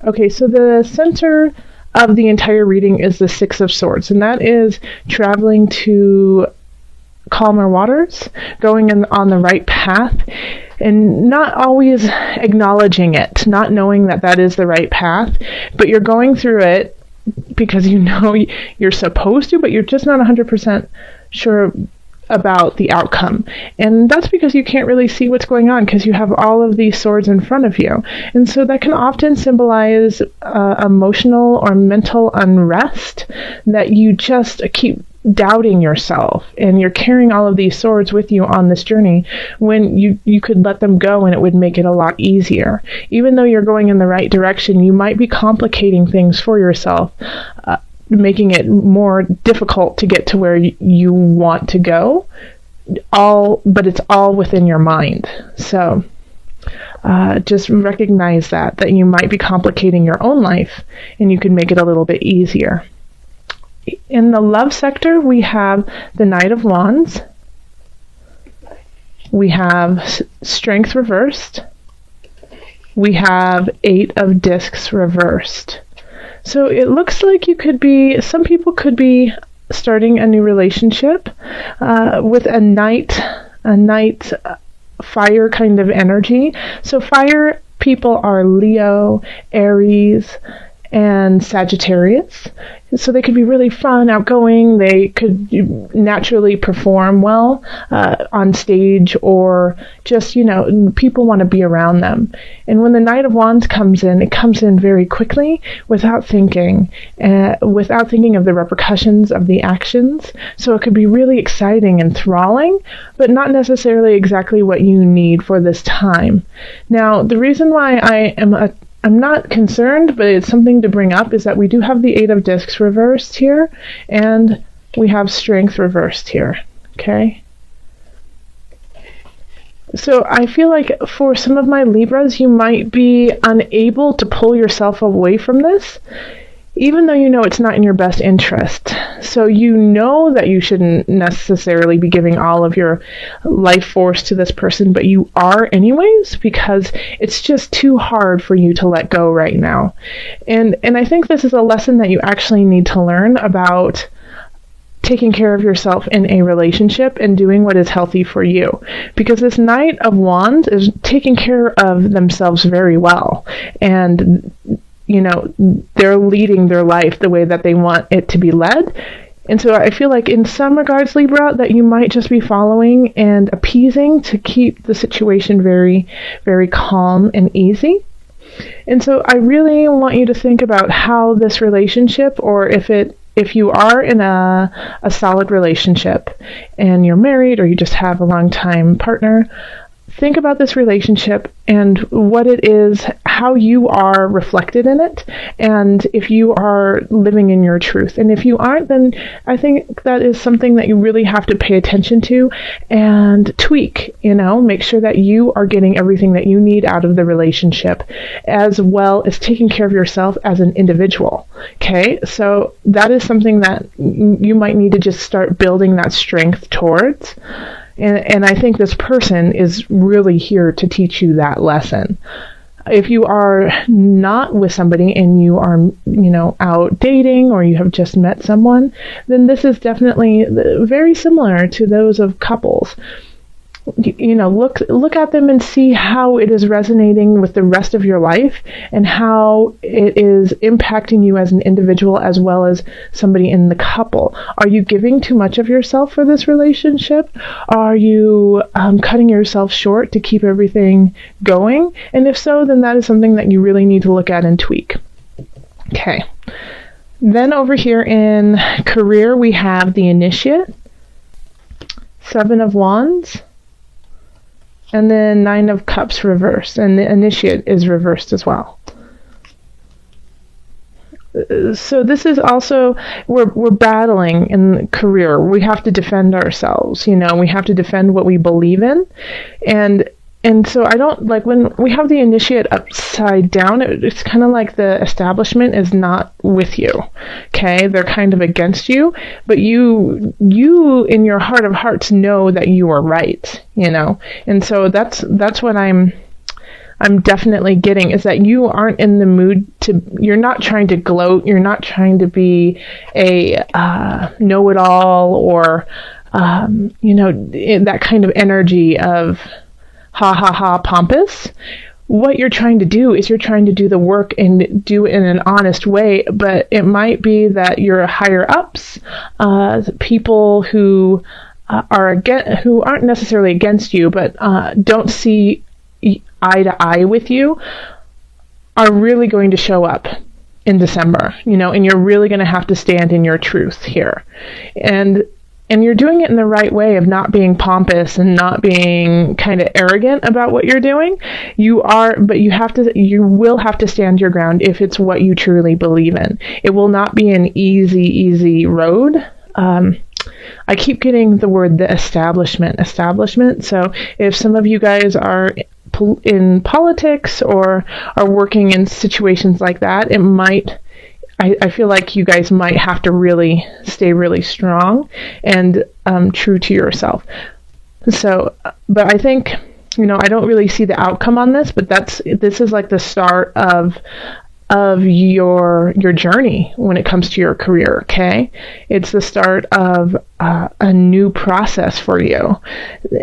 Okay, so the center of the entire reading is the Six of Swords, and that is traveling to calmer waters, going on the right path, and not always acknowledging it, not knowing that that is the right path, but you're going through it because you know you're supposed to, but you're just not 100% sure about the outcome. And that's because you can't really see what's going on because you have all of these swords in front of you. And so that can often symbolize emotional or mental unrest, that you just keep doubting yourself and you're carrying all of these swords with you on this journey when you could let them go and it would make it a lot easier. Even though you're going in the right direction, you might be complicating things for yourself, making it more difficult to get to where you want to go, but it's all within your mind. So just recognize that you might be complicating your own life and you can make it a little bit easier. In the love sector, we have the Knight of Wands. We have Strength reversed. We have Eight of Discs reversed. So it looks like some people could be starting a new relationship with a night fire kind of energy. So fire people are Leo, Aries, and Sagittarius. So they could be really fun, outgoing. They could naturally perform well on stage, or just, people want to be around them. And when the Knight of Wands comes in, it comes in very quickly without thinking of the repercussions of the actions. So it could be really exciting and enthralling, but not necessarily exactly what you need for this time. Now, the reason why I'm not concerned, but it's something to bring up, is that we do have the Eight of Discs reversed here, and we have Strength reversed here, okay? So I feel like for some of my Libras, you might be unable to pull yourself away from this, even though you know it's not in your best interest. So you know that you shouldn't necessarily be giving all of your life force to this person, but you are anyways, because it's just too hard for you to let go right now. And I think this is a lesson that you actually need to learn about taking care of yourself in a relationship and doing what is healthy for you. Because this Knight of Wands is taking care of themselves very well. And they're leading their life the way that they want it to be led. And so I feel like in some regards, Libra, that you might just be following and appeasing to keep the situation very, very calm and easy. And so I really want you to think about how this relationship, or if you are in a solid relationship and you're married or you just have a long-time partner, think about this relationship and what it is, how you are reflected in it, and if you are living in your truth. And if you aren't, then I think that is something that you really have to pay attention to and tweak, make sure that you are getting everything that you need out of the relationship, as well as taking care of yourself as an individual. Okay, so that is something that you might need to just start building that strength towards. And I think this person is really here to teach you that lesson. If you are not with somebody and you are, out dating, or you have just met someone, then this is definitely very similar to those of couples. Look at them and see how it is resonating with the rest of your life and how it is impacting you as an individual as well as somebody in the couple. Are you giving too much of yourself for this relationship? Are you cutting yourself short to keep everything going? And if so, then that is something that you really need to look at and tweak. Okay. Then over here in career, we have the Initiate, Seven of Wands, and then Nine of Cups reversed, and the Initiate is reversed as well. So this is also, we're battling in career. We have to defend ourselves, we have to defend what we believe in. And so I don't, like, when we have the Initiate upside down, it's kind of like the establishment is not with you, okay? They're kind of against you, but you in your heart of hearts know that you are right, And so that's what I'm I'm definitely getting is that you aren't in the mood you're not trying to gloat, you're not trying to be a know-it-all or, that kind of energy of ha ha ha pompous. What you're trying to do is you're trying to do the work and do it in an honest way, but it might be that your higher ups, people who who aren't necessarily against you, but don't see eye to eye with you, are really going to show up in December, and you're really going to have to stand in your truth here. And you're doing it in the right way of not being pompous and not being kind of arrogant about what you're doing. But you will have to stand your ground if it's what you truly believe in. It will not be an easy road. I keep getting the word the establishment. So if some of you guys are in politics or are working in situations like that, I feel like you guys might have to really stay really strong and true to yourself. So, but I think, I don't really see the outcome on this, but this is like the start of your journey when it comes to your career, okay? It's the start of a new process for you.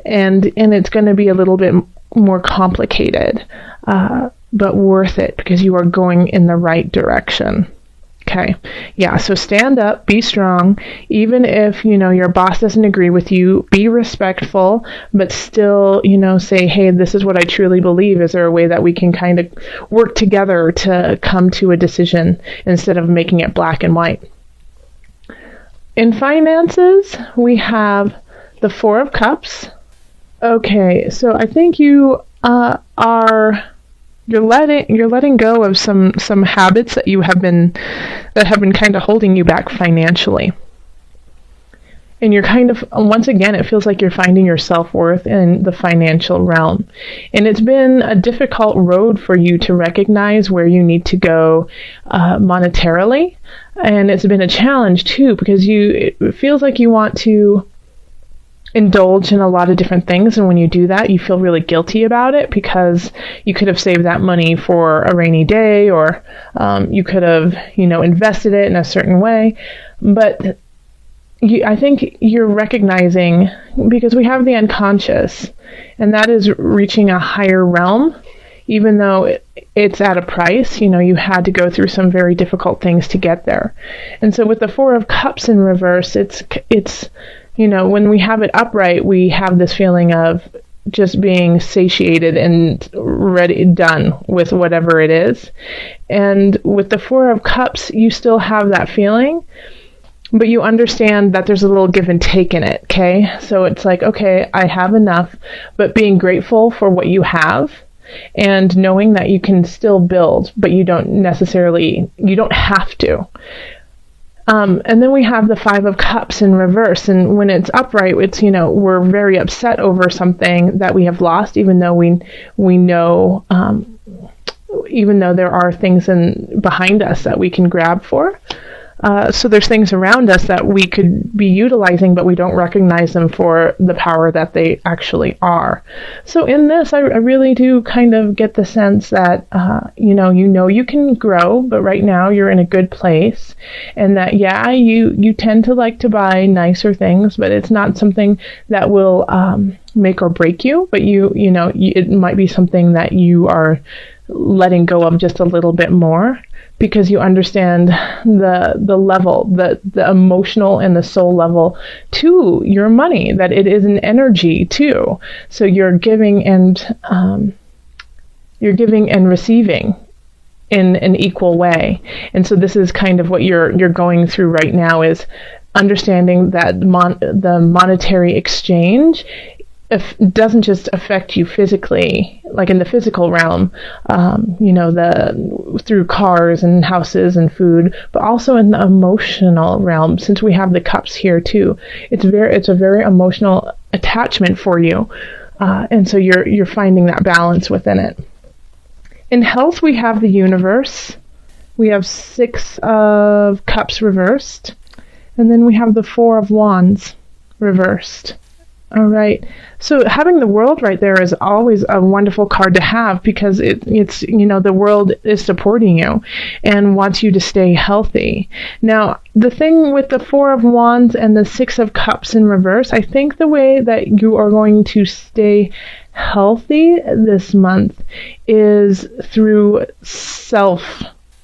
And it's going to be a little bit more complicated, but worth it because you are going in the right direction. Okay. Yeah. So stand up, be strong. Even if, your boss doesn't agree with you, be respectful, but still, say, hey, this is what I truly believe. Is there a way that we can kind of work together to come to a decision instead of making it black and white? In finances, we have the Four of Cups. Okay. So I think you you're letting go of some habits that have been kind of holding you back financially. And you're kind of, once again, it feels like you're finding your self-worth in the financial realm. And it's been a difficult road for you to recognize where you need to go monetarily. And it's been a challenge too, because it feels like you want to indulge in a lot of different things, and when you do that, you feel really guilty about it because you could have saved that money for a rainy day, or you could have, invested it in a certain way. But I think you're recognizing, because we have the unconscious, and that is reaching a higher realm, even though it's at a price. You had to go through some very difficult things to get there. And so with the Four of Cups in reverse, it's when we have it upright, we have this feeling of just being satiated and done with whatever it is. And with the Four of Cups, you still have that feeling, but you understand that there's a little give and take in it, okay? So it's like, okay, I have enough, but being grateful for what you have and knowing that you can still build, but you don't have to. And then we have the Five of Cups in reverse. And when it's upright, it's, we're very upset over something that we have lost, even though we know, even though there are things behind us that we can grab for. So there's things around us that we could be utilizing, but we don't recognize them for the power that they actually are. So in this, I really do kind of get the sense that, you can grow, but right now you're in a good place. And that, you tend to like to buy nicer things, but it's not something that will make or break you. But it might be something that you are letting go of just a little bit more, because you understand the level, the emotional and the soul level to your money, that it is an energy too. So you're giving and receiving in an equal way. And so this is kind of what you're going through right now, is understanding that the monetary exchange doesn't just affect you physically, like in the physical realm, through cars and houses and food, but also in the emotional realm. Since we have the cups here too, it's a very emotional attachment for you, and so you're finding that balance within it. In health, we have the universe. We have Six of Cups reversed, and then we have the Four of Wands reversed. All right. So having the world right there is always a wonderful card to have, because it's, the world is supporting you and wants you to stay healthy. Now, the thing with the Four of Wands and the Six of Cups in reverse, I think the way that you are going to stay healthy this month is through self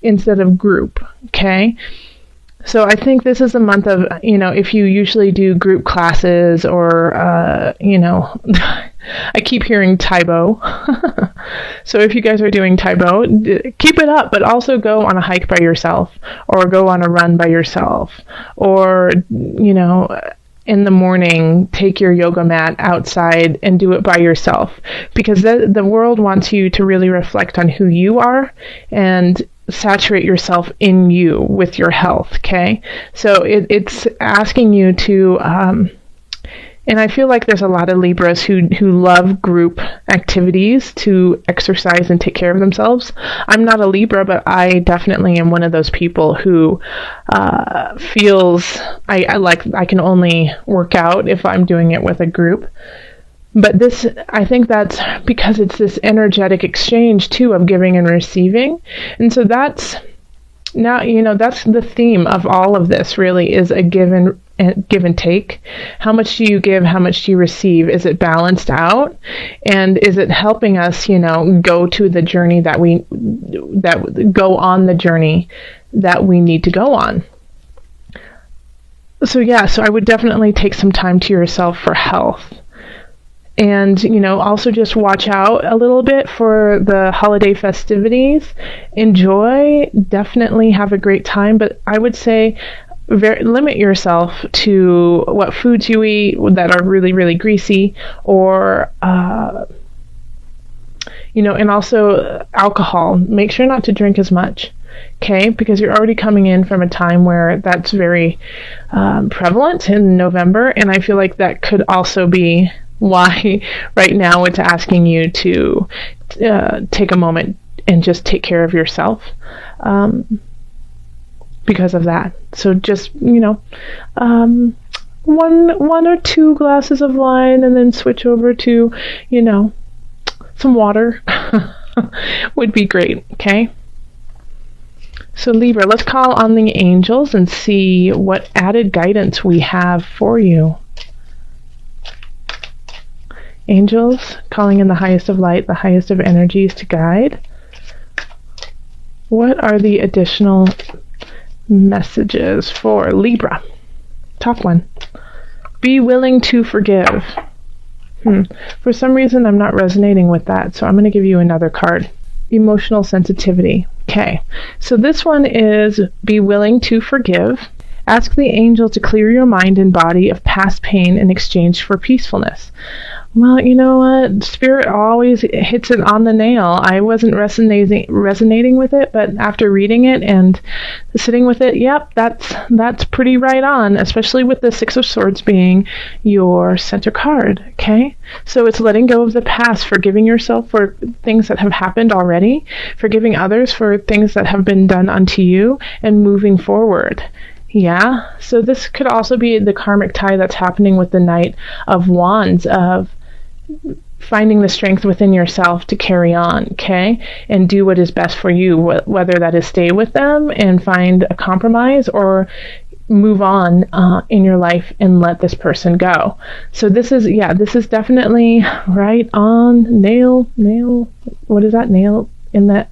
instead of group, okay? So I think this is a month of, if you usually do group classes or, I keep hearing Taibo. So if you guys are doing Taibo, keep it up, but also go on a hike by yourself, or go on a run by yourself, or, in the morning, take your yoga mat outside and do it by yourself, because the world wants you to really reflect on who you are and saturate yourself in you with your health, okay? So it's asking you to, and I feel like there's a lot of Libras who love group activities to exercise and take care of themselves. I'm not a Libra, but I definitely am one of those people who feels I can only work out if I'm doing it with a group. But I think that's because it's this energetic exchange too of giving and receiving. And so that's the theme of all of this, really, is a give and take. How much do you give? How much do you receive? Is it balanced out? And is it helping us, go to the journey go on the journey that we need to go on? So I would definitely take some time to yourself for health. And, also just watch out a little bit for the holiday festivities. Enjoy, definitely have a great time, but I would say limit yourself to what foods you eat that are really, really greasy, or, and also alcohol. Make sure not to drink as much. Okay, because you're already coming in from a time where that's very prevalent in November, and I feel like that could also be why right now it's asking you to take a moment and just take care of yourself because of that. So just, one or two glasses of wine, and then switch over to, some water would be great, okay? So Libra, let's call on the angels and see what added guidance we have for you. Angels, calling in the highest of light, the highest of energies to guide. What are the additional messages for Libra? Top one. Be willing to forgive. For some reason, I'm not resonating with that, so I'm going to give you another card. Emotional sensitivity. Okay, so this one is be willing to forgive. Ask the angel to clear your mind and body of past pain in exchange for peacefulness. Well, you know what? Spirit always hits it on the nail. I wasn't resonating with it, but after reading it and sitting with it, yep, that's pretty right on, especially with the Six of Swords being your center card, okay? So it's letting go of the past, forgiving yourself for things that have happened already, forgiving others for things that have been done unto you, and moving forward. Yeah, so this could also be the karmic tie that's happening with the Knight of Wands, of finding the strength within yourself to carry on, okay? And do what is best for you, whether that is stay with them and find a compromise, or move on in your life and let this person go. So this is definitely right on. Nail, what is that? Nail in the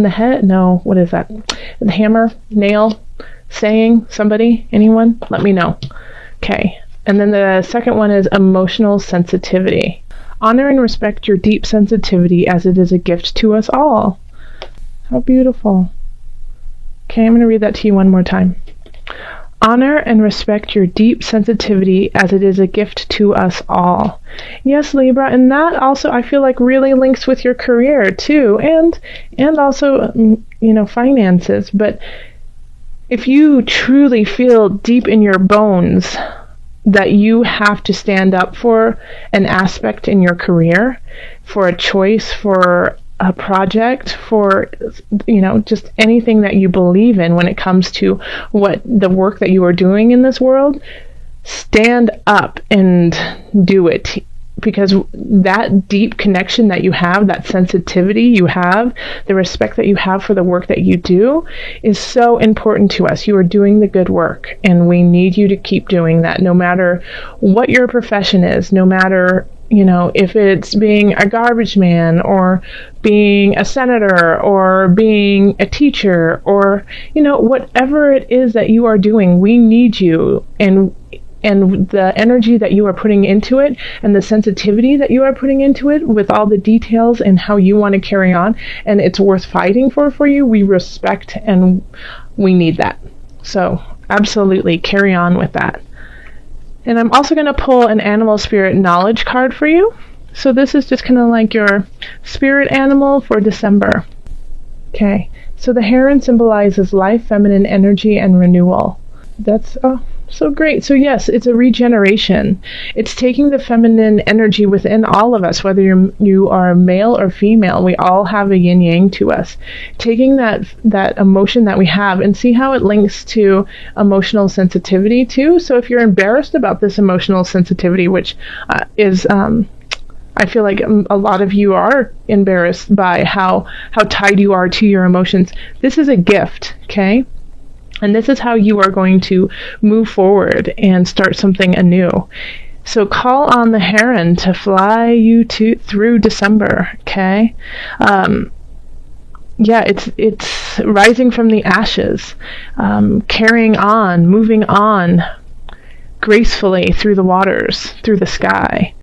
head? No, what is that? The hammer, nail, saying, somebody, anyone? Let me know. Okay. And then the second one is emotional sensitivity. Honor and respect your deep sensitivity, as it is a gift to us all. How beautiful. Okay, I'm going to read that to you one more time. Honor and respect your deep sensitivity, as it is a gift to us all. Yes, Libra, and that also I feel like really links with your career too, and also finances. But if you truly feel deep in your bones that you have to stand up for an aspect in your career, for a choice, for a project, for, just anything that you believe in when it comes to what the work that you are doing in this world, stand up and do it, because that deep connection that you have, that sensitivity you have, the respect that you have for the work that you do is so important to us. You are doing the good work, and we need you to keep doing that, no matter what your profession is, no matter, if it's being a garbage man or being a senator or being a teacher or, whatever it is that you are doing, we need you. And the energy that you are putting into it and the sensitivity that you are putting into it with all the details and how you want to carry on, and it's worth fighting for you, we respect and we need that. So absolutely carry on with that. And I'm also going to pull an animal spirit knowledge card for you. So this is just kind of like your spirit animal for December. Okay, so the heron symbolizes life, feminine energy, and renewal. That's so great. So yes, it's a regeneration. It's taking the feminine energy within all of us, whether you are male or female. We all have a yin yang to us. Taking that emotion that we have, and see how it links to emotional sensitivity too. So if you're embarrassed about this emotional sensitivity, which is I feel like a lot of you are embarrassed by how tied you are to your emotions, this is a gift, okay? And this is how you are going to move forward and start something anew. So call on the heron to fly you through December, okay? It's rising from the ashes, carrying on, moving on gracefully through the waters, through the sky.